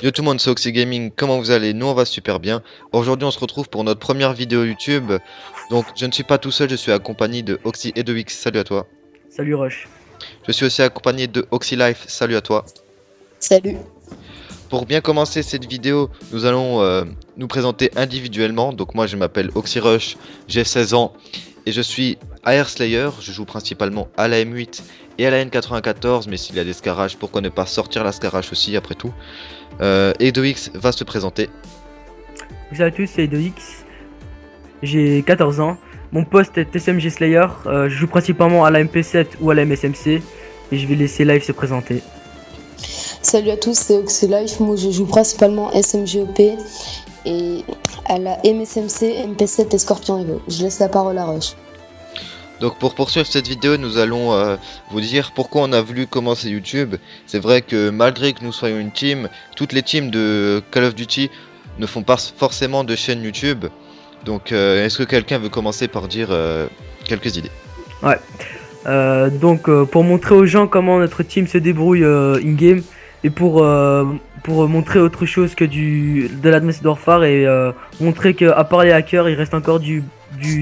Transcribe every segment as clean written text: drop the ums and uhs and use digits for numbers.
Yo tout le monde, c'est Oxy Gaming, comment vous allez? Nous on va super bien. Aujourd'hui on se retrouve pour notre première vidéo YouTube. Donc je ne suis pas tout seul, je suis accompagné de Oxy et de Wix, salut à toi. Salut Rush. Je suis aussi accompagné de Oxy Life, salut à toi. Salut. Pour bien commencer cette vidéo, nous allons nous présenter individuellement. Donc moi je m'appelle Oxy Rush, j'ai 16 ans et je suis AR Slayer. Je joue principalement à la M8 et à la N94, mais s'il y a des scarages, pourquoi ne pas sortir la scarage aussi après tout. Et X va se présenter. Salut à tous, c'est Edox. J'ai 14 ans. Mon poste est SMG Slayer. Je joue principalement à la MP7 ou à la MSMC. Et je vais laisser Live se présenter. Salut à tous, c'est OxyLife. Moi je joue principalement SMGOP et à la MSMC, MP7 et Scorpion Evo. Je laisse la parole à Rush. Donc pour poursuivre cette vidéo, nous allons vous dire pourquoi on a voulu commencer YouTube. C'est vrai que malgré que nous soyons une team, toutes les teams de Call of Duty ne font pas forcément de chaîne YouTube. Donc est-ce que quelqu'un veut commencer par dire quelques idées? Ouais. Pour montrer aux gens comment notre team se débrouille in-game et pour montrer autre chose que de l'Advanced Warfare et montrer qu'à part les hackers, il reste encore du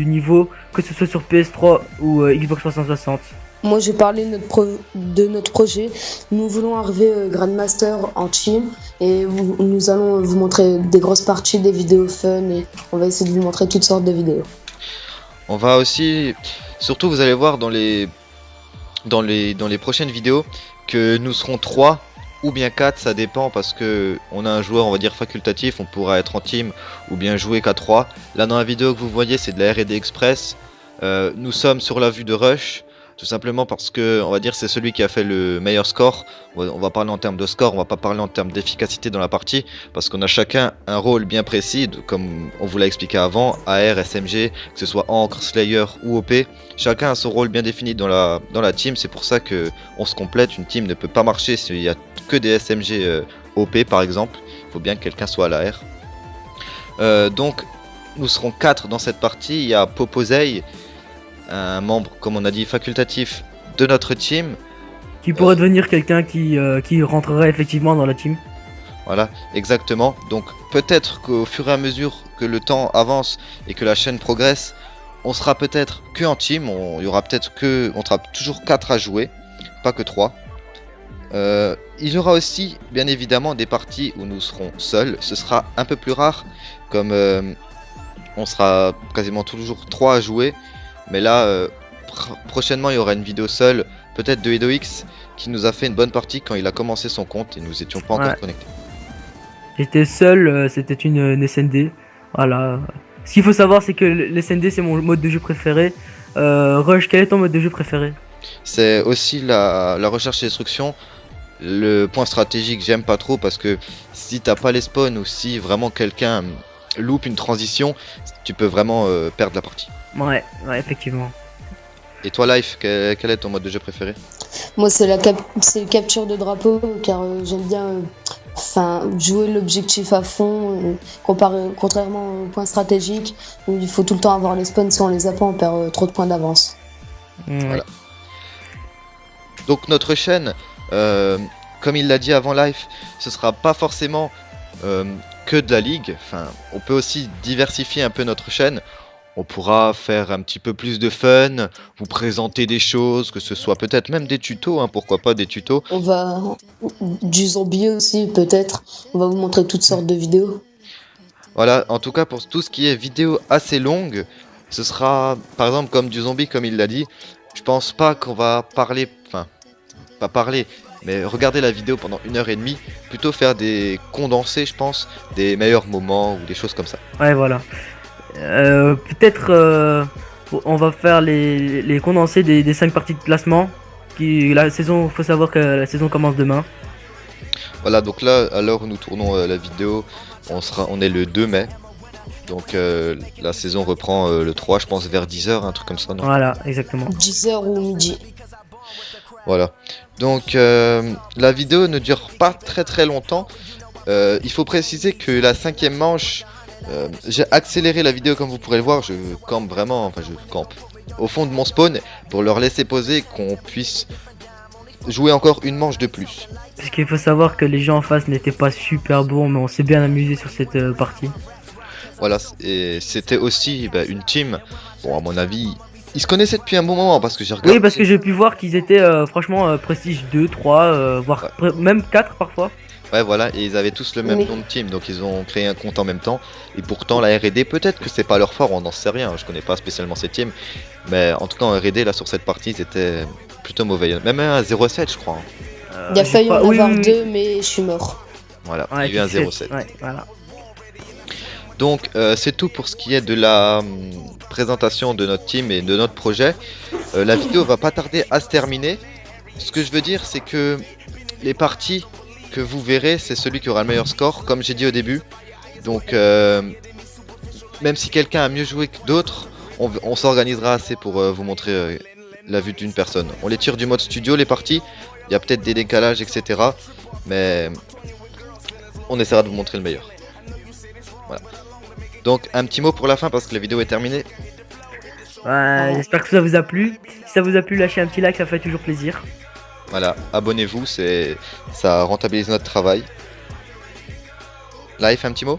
niveau, que ce soit sur PS3 ou Xbox 360. Moi je vais parler de notre projet. Nous voulons arriver Grandmaster en team et nous allons vous montrer des grosses parties, des vidéos fun et on va essayer de vous montrer toutes sortes de vidéos. On va aussi, surtout vous allez voir dans les prochaines vidéos que nous serons 3 ou bien 4, ça dépend parce que on a un joueur on va dire facultatif, on pourra être en team ou bien jouer qu'à 3. Là dans la vidéo que vous voyez c'est de la R&D Express. Nous sommes sur la vue de Rush, tout simplement parce que on va dire c'est celui qui a fait le meilleur score. On va parler en termes de score, on va pas parler en termes d'efficacité dans la partie, parce qu'on a chacun un rôle bien précis, comme on vous l'a expliqué avant, AR, SMG, que ce soit Ancre, Slayer ou OP. Chacun a son rôle bien défini dans la team, c'est pour ça que on se complète. Une team ne peut pas marcher s'il y a que des SMG OP par exemple, il faut bien que quelqu'un soit à l'AR. Donc nous serons 4 dans cette partie, il y a Popozei, un membre, comme on a dit, facultatif de notre team. Qui pourrait devenir quelqu'un qui rentrerait effectivement dans la team. Voilà, exactement. Donc peut-être qu'au fur et à mesure que le temps avance et que la chaîne progresse, on sera peut-être que en team, on sera toujours 4 à jouer, pas que 3. Il y aura aussi, bien évidemment, des parties où nous serons seuls. Ce sera un peu plus rare, comme on sera quasiment toujours 3 à jouer. Mais là, prochainement, il y aura une vidéo seule, peut-être de Edox, qui nous a fait une bonne partie quand il a commencé son compte et nous étions pas encore connectés. J'étais seul, c'était une SND. Voilà. Ce qu'il faut savoir, c'est que l'SND, c'est mon mode de jeu préféré. Rush, quel est ton mode de jeu préféré? C'est aussi la recherche et destruction. Le point stratégique, j'aime pas trop parce que si t'as pas les spawns ou si vraiment quelqu'un loupe une transition, tu peux vraiment perdre la partie. Ouais, effectivement. Et toi, Life, quel est ton mode de jeu préféré? Moi c'est c'est capture de drapeau car j'aime bien jouer l'objectif à fond, contrairement au point stratégique où il faut tout le temps avoir les spawns, si on les a pas on perd trop de points d'avance. Ouais. Voilà. Donc notre chaîne, comme il l'a dit avant Life, ce sera pas forcément que de la ligue. Enfin, on peut aussi diversifier un peu notre chaîne. On pourra faire un petit peu plus de fun, vous présenter des choses, que ce soit peut-être même des tutos, hein, pourquoi pas des tutos. On va du zombie aussi peut-être, on va vous montrer toutes sortes de vidéos. Voilà, en tout cas pour tout ce qui est vidéo assez longue, ce sera par exemple comme du zombie comme il l'a dit. Je pense pas qu'on va parler, enfin pas parler, mais regarder la vidéo pendant 1h30, plutôt faire des condensés je pense, des meilleurs moments ou des choses comme ça. Ouais, voilà. Peut-être on va faire les condensés des 5 parties de classement. La saison, faut savoir que la saison commence demain. Voilà, donc là, à l'heure où nous tournons la vidéo, on est le 2 mai. Donc la saison reprend le 3, je pense vers 10h, un truc comme ça, non? Voilà, exactement. 10h ou midi. Voilà. Donc la vidéo ne dure pas très longtemps. Il faut préciser que la 5e manche, j'ai accéléré la vidéo comme vous pourrez le voir. Je campe vraiment, enfin je campe au fond de mon spawn pour leur laisser poser, qu'on puisse jouer encore une manche de plus. Parce qu'il faut savoir que les gens en face n'étaient pas super bons, mais on s'est bien amusé sur cette partie. Voilà, et c'était aussi une team, bon à mon avis, ils se connaissaient depuis un bon moment parce que j'ai regardé. Oui, parce que j'ai pu voir qu'ils étaient franchement Prestige 2, 3, voire même 4 parfois. Ouais voilà, et ils avaient tous le même Oui. nom de team, donc ils ont créé un compte en même temps. Et pourtant la R&D, peut-être que c'est pas leur fort, on n'en sait rien, je connais pas spécialement cette team. Mais en tout cas en R&D, là sur cette partie, c'était plutôt mauvais. Même un 0-7 je crois, hein. Il y a J'ai failli en pas- oui, avoir oui, oui. deux, mais je suis mort. Voilà, Ouais, il y a eu un tu sais, 0-7. ouais, voilà. Donc c'est tout pour ce qui est de la présentation de notre team et de notre projet. La vidéo va pas tarder à se terminer. Ce que je veux dire, c'est que les parties que vous verrez, c'est celui qui aura le meilleur score, comme j'ai dit au début. Donc même si quelqu'un a mieux joué que d'autres, on s'organisera assez pour vous montrer la vue d'une personne. On les tire du mode studio les parties, il y a peut-être des décalages, etc. Mais on essaiera de vous montrer le meilleur. Voilà. Donc un petit mot pour la fin parce que la vidéo est terminée. Ouais, j'espère que ça vous a plu. Si ça vous a plu, lâchez un petit like, ça fait toujours plaisir. Voilà, abonnez-vous, ça rentabilise notre travail. Live, un petit mot?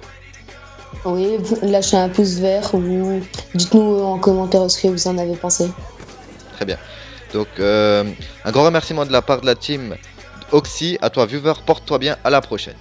Oui, lâchez un pouce vert ou dites-nous en commentaire ce que vous en avez pensé. Très bien. Donc un grand remerciement de la part de la team Oxy. À toi viewer, porte-toi bien, à la prochaine.